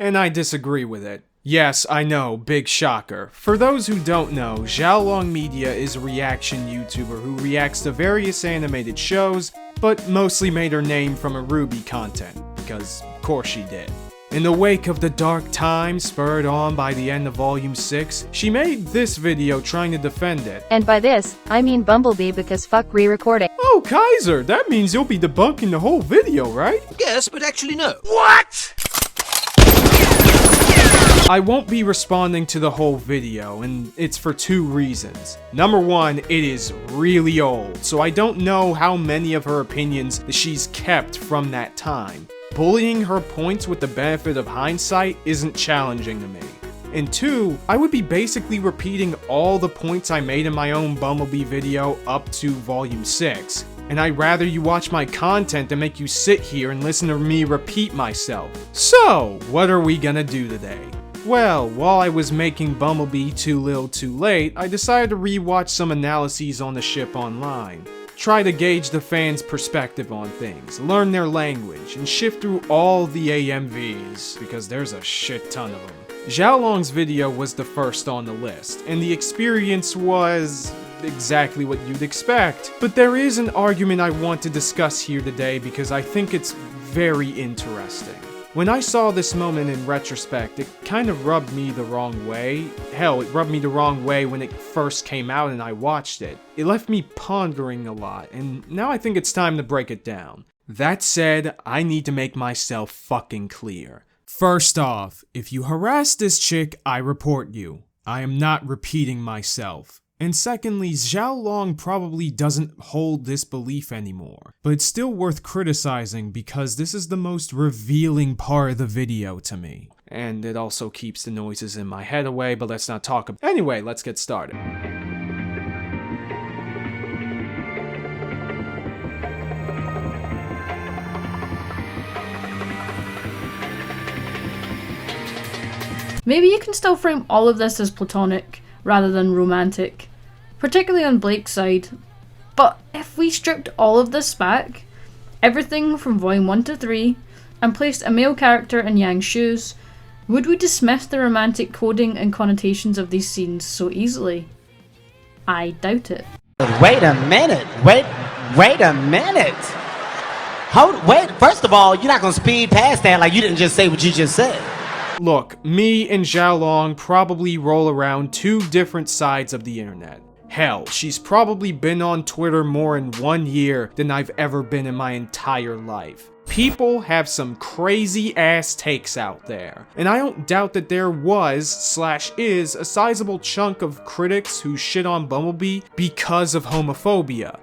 And I disagree with it. Yes, I know, big shocker. For those who don't know, Xiaolong Media is a reaction YouTuber who reacts to various animated shows, but mostly made her name from her RWBY content, because of course she did. In the wake of the dark times spurred on by the end of Volume 6, she made this video trying to defend it. And by this, I mean Bumblebee because fuck re-recording. Oh, Kaiser, that means you'll be debunking the whole video, right? Yes, but actually no. What? I won't be responding to the whole video, and it's for two reasons. Number one, it is really old, so I don't know how many of her opinions that she's kept from that time. Bullying her points with the benefit of hindsight isn't challenging to me. And two, I would be basically repeating all the points I made in my own Bumblebee video up to Volume 6. And I'd rather you watch my content than make you sit here and listen to me repeat myself. So, what are we gonna do today? Well, while I was making Bumblebee Too Little Too Late, I decided to rewatch some analyses on the ship online. Try to gauge the fans' perspective on things, learn their language, and shift through all the AMVs, because there's a shit ton of them. Xiaolong's video was the first on the list, and the experience was exactly what you'd expect. But there is an argument I want to discuss here today because I think it's very interesting. When I saw this moment in retrospect, it kind of rubbed me the wrong way. Hell, it rubbed me the wrong way when it first came out and I watched it. It left me pondering a lot, and now I think it's time to break it down. That said, I need to make myself fucking clear. First off, if you harass this chick, I report you. I am not repeating myself. And secondly, Xiaolong probably doesn't hold this belief anymore, but it's still worth criticizing because this is the most revealing part of the video to me. And it also keeps the noises in my head away, but let's not talk about it. Anyway, let's get started. Maybe you can still frame all of this as platonic rather than romantic, particularly on Blake's side, but if we stripped all of this back, everything from Volume 1 to 3, and placed a male character in Yang's shoes, would we dismiss the romantic coding and connotations of these scenes so easily? I doubt it. Wait a minute, wait a minute. Wait, first of all, you're not gonna speed past that like you didn't just say what you just said. Look, me and Xiaolong probably roll around two different sides of the internet. Hell, she's probably been on Twitter more in 1 year than I've ever been in my entire life. People have some crazy ass takes out there, and I don't doubt that there was/is a sizable chunk of critics who shit on Bumblebee because of homophobia.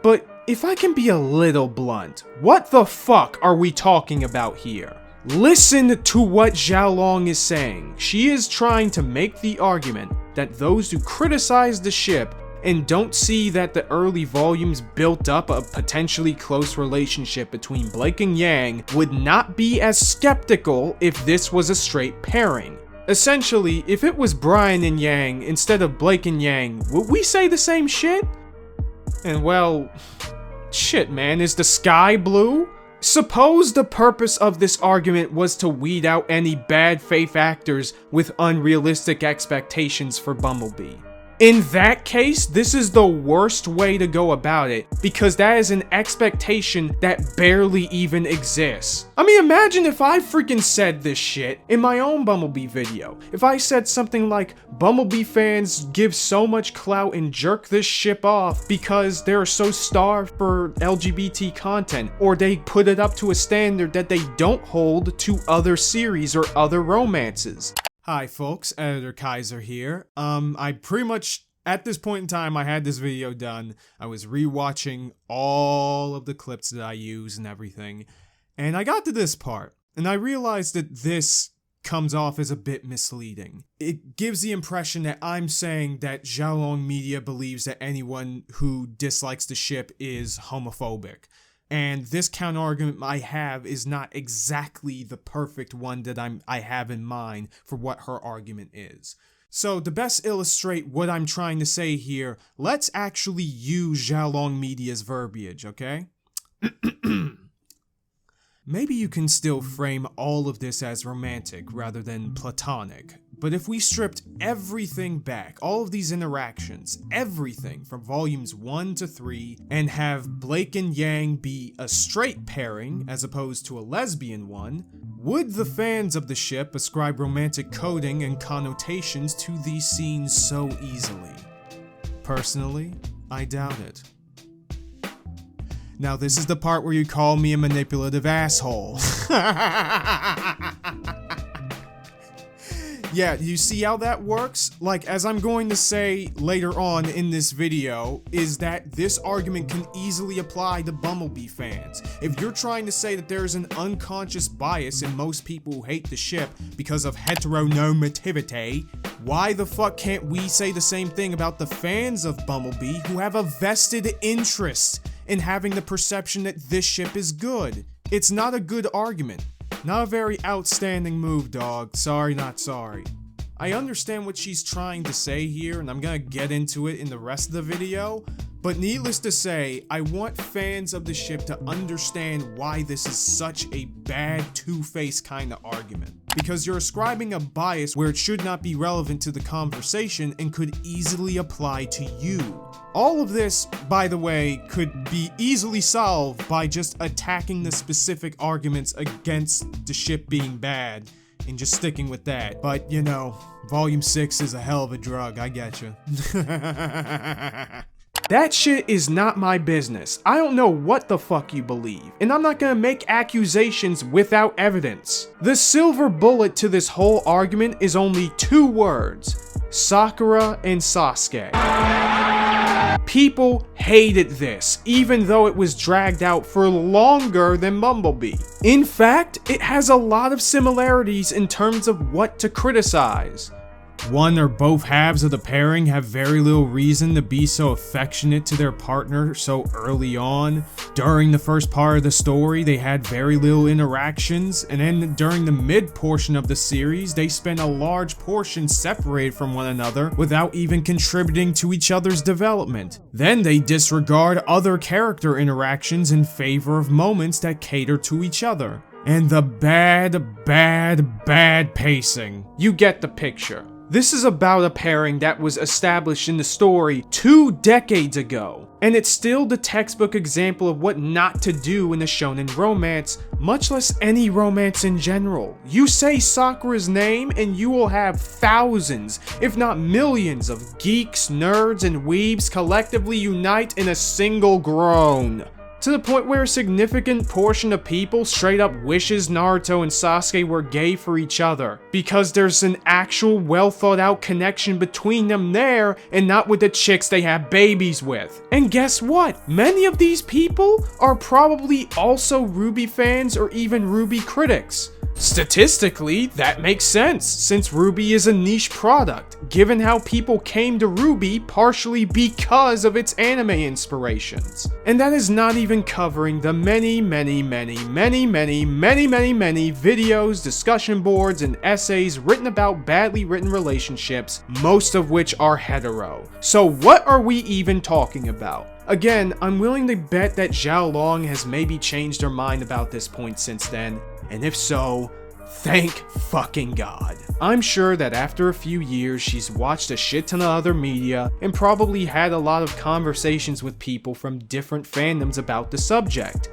But if I can be a little blunt, what the fuck are we talking about here? Listen to what Xiaolong is saying. She is trying to make the argument that those who criticize the ship and don't see that the early volumes built up a potentially close relationship between Blake and Yang would not be as skeptical if this was a straight pairing. Essentially, if it was Brian and Yang instead of Blake and Yang, would we say the same shit? And well, shit man, is the sky blue? Suppose the purpose of this argument was to weed out any bad faith actors with unrealistic expectations for Bumblebee. In that case, this is the worst way to go about it, because that is an expectation that barely even exists. I mean, imagine if I freaking said this shit in my own Bumblebee video. If I said something like, Bumblebee fans give so much clout and jerk this ship off because they're so starved for LGBT content, or they put it up to a standard that they don't hold to other series or other romances. Hi folks, Editor Kaiser here. I pretty much, at this point in time, I had this video done. I was rewatching all of the clips that I use and everything, and I got to this part, and I realized that this comes off as a bit misleading. It gives the impression that I'm saying that Xiaolong Media believes that anyone who dislikes the ship is homophobic. And this counter-argument I have is not exactly the perfect one that I have in mind for what her argument is. So to best illustrate what I'm trying to say here, let's actually use Xiaolong Media's verbiage, okay? Maybe you can still frame all of this as romantic rather than platonic, but if we stripped everything back, all of these interactions, everything from volumes 1 to 3, and have Blake and Yang be a straight pairing as opposed to a lesbian one, would the fans of the ship ascribe romantic coding and connotations to these scenes so easily? Personally, I doubt it. Now this is the part where you call me a manipulative asshole. Yeah, you see how that works? Like, as I'm going to say later on in this video, is that this argument can easily apply to Bumblebee fans. If you're trying to say that there's an unconscious bias in most people who hate the ship because of heteronormativity, why the fuck can't we say the same thing about the fans of Bumblebee who have a vested interest in having the perception that this ship is good? It's not a good argument. Not a very outstanding move, dog. Sorry, not sorry. I understand what she's trying to say here, and I'm gonna get into it in the rest of the video, but needless to say, I want fans of the ship to understand why this is such a bad two-faced kind of argument. Because you're ascribing a bias where it should not be relevant to the conversation and could easily apply to you. All of this, by the way, could be easily solved by just attacking the specific arguments against the ship being bad and just sticking with that. But, you know, Volume 6 is a hell of a drug, I getcha. That shit is not my business. I don't know what the fuck you believe, and I'm not gonna make accusations without evidence. The silver bullet to this whole argument is only 2 words: Sakura and Sasuke. People hated this, even though it was dragged out for longer than Bumblebee. In fact, it has a lot of similarities in terms of what to criticize. One or both halves of the pairing have very little reason to be so affectionate to their partner so early on. During the first part of the story, they had very little interactions, and then during the mid portion of the series, they spent a large portion separated from one another without even contributing to each other's development. Then they disregard other character interactions in favor of moments that cater to each other. And the bad pacing. You get the picture. This is about a pairing that was established in the story 2 decades ago, and it's still the textbook example of what not to do in a shonen romance, much less any romance in general. You say Sakura's name and you will have thousands, if not millions, of geeks, nerds, and weebs collectively unite in a single groan. To the point where a significant portion of people straight up wishes Naruto and Sasuke were gay for each other, because there's an actual well thought out connection between them there and not with the chicks they have babies with. And guess what? Many of these people are probably also RWBY fans or even RWBY critics. Statistically, that makes sense, since RWBY is a niche product, given how people came to RWBY partially because of its anime inspirations. And that is not even covering the many videos, discussion boards, and essays written about badly written relationships, most of which are hetero. So what are we even talking about? Again, I'm willing to bet that Xiao Long has maybe changed her mind about this point since then, and if so, thank fucking God. I'm sure that after a few years, she's watched a shit ton of other media and probably had a lot of conversations with people from different fandoms about the subject.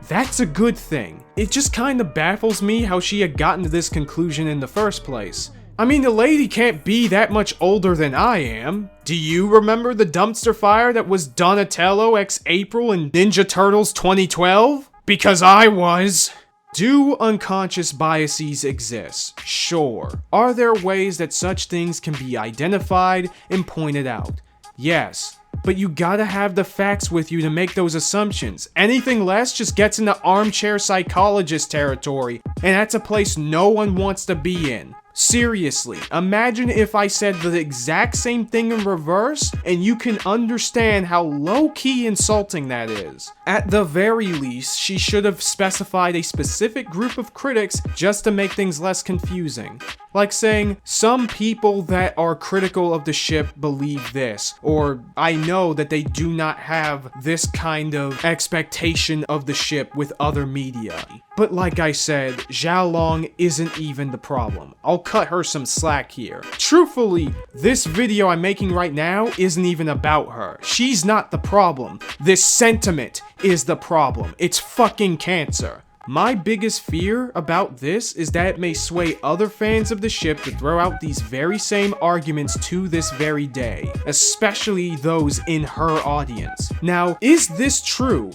That's a good thing. It just kinda baffles me how she had gotten to this conclusion in the first place. I mean, the lady can't be that much older than I am. Do you remember the dumpster fire that was Donatello x April in Ninja Turtles 2012? Because I was. Do unconscious biases exist? Sure. Are there ways that such things can be identified and pointed out? Yes. But you gotta have the facts with you to make those assumptions. Anything less just gets into armchair psychologist territory, and that's a place no one wants to be in. Seriously, imagine if I said the exact same thing in reverse, and you can understand how low-key insulting that is. At the very least, she should have specified a specific group of critics just to make things less confusing. Like saying, some people that are critical of the ship believe this, or I know that they do not have this kind of expectation of the ship with other media. But like I said, Xiao Long isn't even the problem. I'll cut her some slack here. Truthfully, this video I'm making right now isn't even about her. She's not the problem. This sentiment is the problem. It's fucking cancer. My biggest fear about this is that it may sway other fans of the ship to throw out these very same arguments to this very day, especially those in her audience. Now, is this true?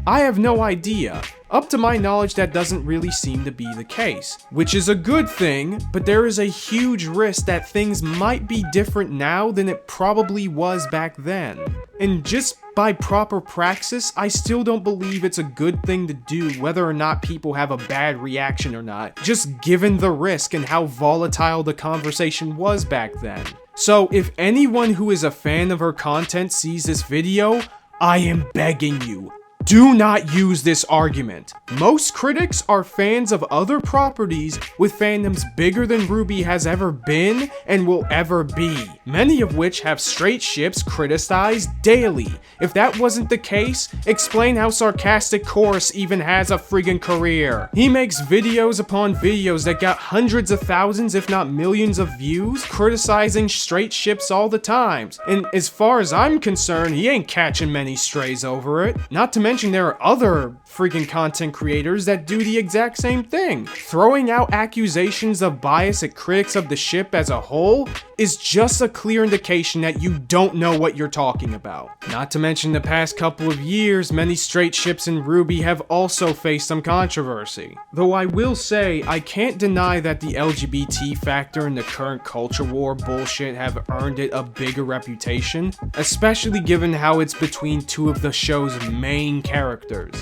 I have no idea. Up to my knowledge, that doesn't really seem to be the case, which is a good thing, but there is a huge risk that things might be different now than it probably was back then. And just by proper praxis, I still don't believe it's a good thing to do whether or not people have a bad reaction or not, just given the risk and how volatile the conversation was back then. So if anyone who is a fan of her content sees this video, I am begging you, do not use this argument. Most critics are fans of other properties with fandoms bigger than RWBY has ever been and will ever be, many of which have straight ships criticized daily. If that wasn't the case, explain how Sarcastic Chorus even has a friggin' career. He makes videos upon videos that got hundreds of thousands if not millions of views, criticizing straight ships all the time. And as far as I'm concerned, he ain't catching many strays over it. Not to mention there are other freaking content creators that do the exact same thing. Throwing out accusations of bias at critics of the ship as a whole is just a clear indication that you don't know what you're talking about. Not to mention the past couple of years, many straight ships in RWBY have also faced some controversy. Though I will say, I can't deny that the LGBT factor in the current culture war bullshit have earned it a bigger reputation, especially given how it's between two of the show's main characters.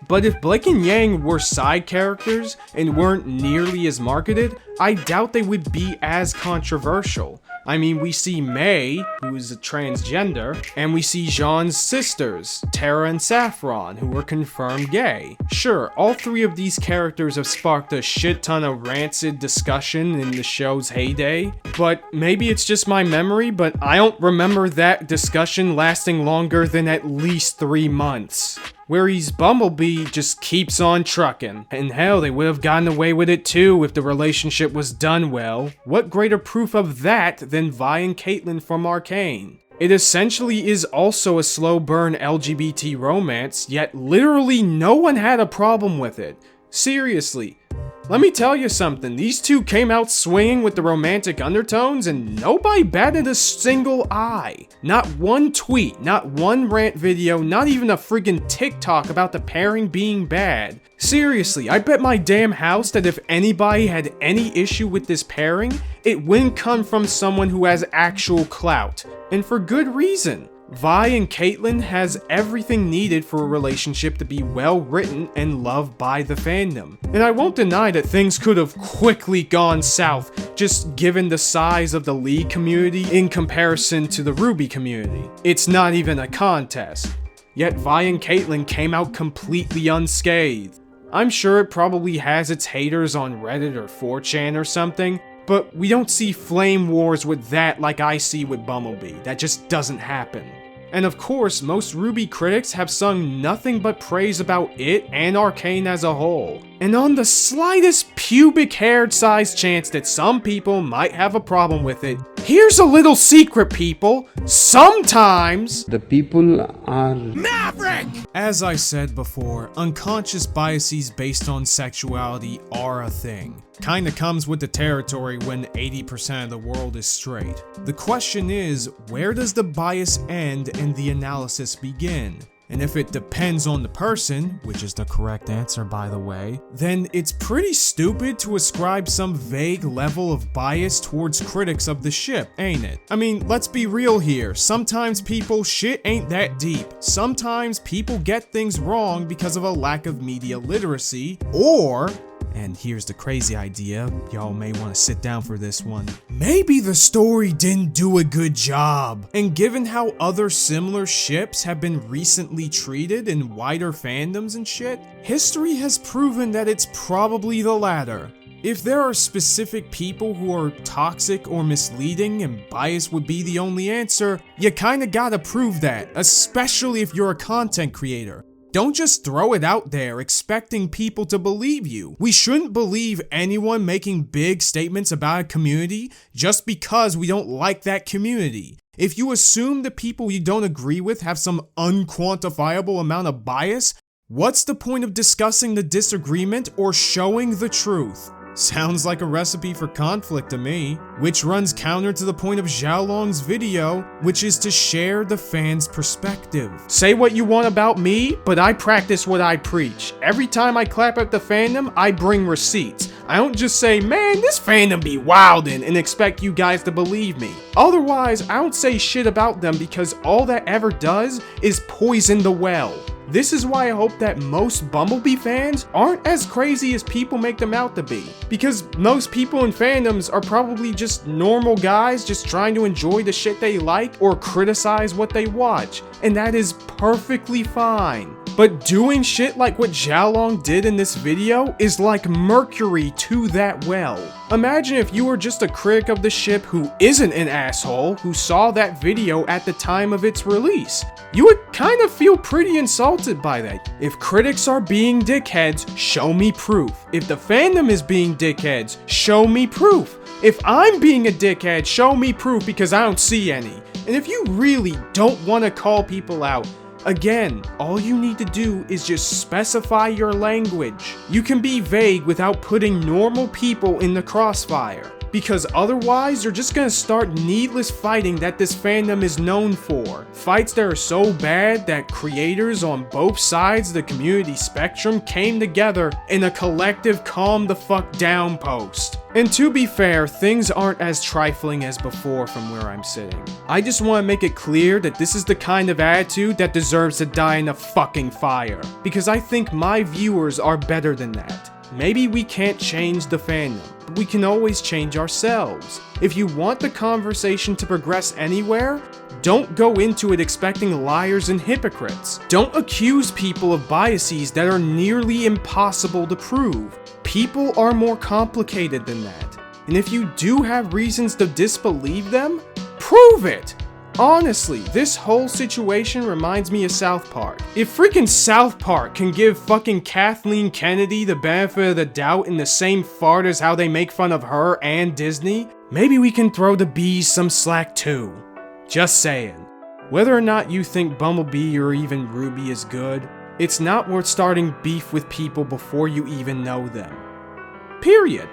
But if Blake and Yang were side characters and weren't nearly as marketed, I doubt they would be as controversial. I mean, we see Mei, who is a transgender, and we see Jean's sisters, Tara and Saffron, who are confirmed gay. Sure, all three of these characters have sparked a shit ton of rancid discussion in the show's heyday, but maybe it's just my memory, but I don't remember that discussion lasting longer than at least 3 months. Whereas Bumblebee just keeps on trucking. And hell, they would have gotten away with it too if the relationship was done well. What greater proof of that than Vi and Caitlyn from Arcane? It essentially is also a slow burn LGBT romance, yet literally no one had a problem with it. Seriously. Let me tell you something, these two came out swinging with the romantic undertones and nobody batted a single eye. Not one tweet, not one rant video, not even a friggin' TikTok about the pairing being bad. Seriously, I bet my damn house that if anybody had any issue with this pairing, it wouldn't come from someone who has actual clout. And for good reason. Vi and Caitlyn has everything needed for a relationship to be well written and loved by the fandom. And I won't deny that things could have quickly gone south, just given the size of the League community in comparison to the RWBY community. It's not even a contest. Yet Vi and Caitlyn came out completely unscathed. I'm sure it probably has its haters on Reddit or 4chan or something, but we don't see flame wars with that like I see with Bumblebee. That just doesn't happen. And of course, most RWBY critics have sung nothing but praise about it and Arcane as a whole. And on the slightest pubic-haired sized chance that some people might have a problem with it, here's a little secret, people. Sometimes the people are Maverick! As I said before, unconscious biases based on sexuality are a thing. Kinda comes with the territory when 80% of the world is straight. The question is, where does the bias end and the analysis begin? And if it depends on the person, which is the correct answer by the way, then it's pretty stupid to ascribe some vague level of bias towards critics of the ship, ain't it? I mean, let's be real here. Sometimes shit ain't that deep. Sometimes people get things wrong because of a lack of media literacy, or, and here's the crazy idea, y'all may want to sit down for this one, maybe the story didn't do a good job. And given how other similar ships have been recently treated in wider fandoms and shit, history has proven that it's probably the latter. If there are specific people who are toxic or misleading and bias would be the only answer, you kinda gotta prove that, especially if you're a content creator. Don't just throw it out there expecting people to believe you. We shouldn't believe anyone making big statements about a community just because we don't like that community. If you assume the people you don't agree with have some unquantifiable amount of bias, what's the point of discussing the disagreement or showing the truth? Sounds like a recipe for conflict to me, which runs counter to the point of Xiaolong's video, which is to share the fans' perspective. Say what you want about me, but I practice what I preach. Every time I clap at the fandom, I bring receipts. I don't just say, man, this fandom be wildin', and expect you guys to believe me. Otherwise, I don't say shit about them because all that ever does is poison the well. This is why I hope that most Bumblebee fans aren't as crazy as people make them out to be. Because most people in fandoms are probably just normal guys just trying to enjoy the shit they like or criticize what they watch. And that is perfectly fine. But doing shit like what Xiaolong did in this video is like mercury to that well. Imagine if you were just a critic of the ship who isn't an asshole who saw that video at the time of its release. You would kind of feel pretty insulted by that. If critics are being dickheads, show me proof. If the fandom is being dickheads, show me proof. If I'm being a dickhead, show me proof because I don't see any. And if you really don't want to call people out, again, all you need to do is just specify your language. You can be vague without putting normal people in the crossfire, because otherwise you're just gonna start needless fighting that this fandom is known for. Fights that are so bad that creators on both sides of the community spectrum came together in a collective calm the fuck down post. And to be fair, things aren't as trifling as before from where I'm sitting. I just want to make it clear that this is the kind of attitude that deserves to die in a fucking fire. Because I think my viewers are better than that. Maybe we can't change the fandom, but we can always change ourselves. If you want the conversation to progress anywhere, don't go into it expecting liars and hypocrites. Don't accuse people of biases that are nearly impossible to prove. People are more complicated than that. And if you do have reasons to disbelieve them, prove it! Honestly, this whole situation reminds me of South Park. If freaking South Park can give fucking Kathleen Kennedy the benefit of the doubt in the same fart as how they make fun of her and Disney, maybe we can throw the bees some slack too. Just saying. Whether or not you think Bumblebee or even Ruby is good, it's not worth starting beef with people before you even know them. Period.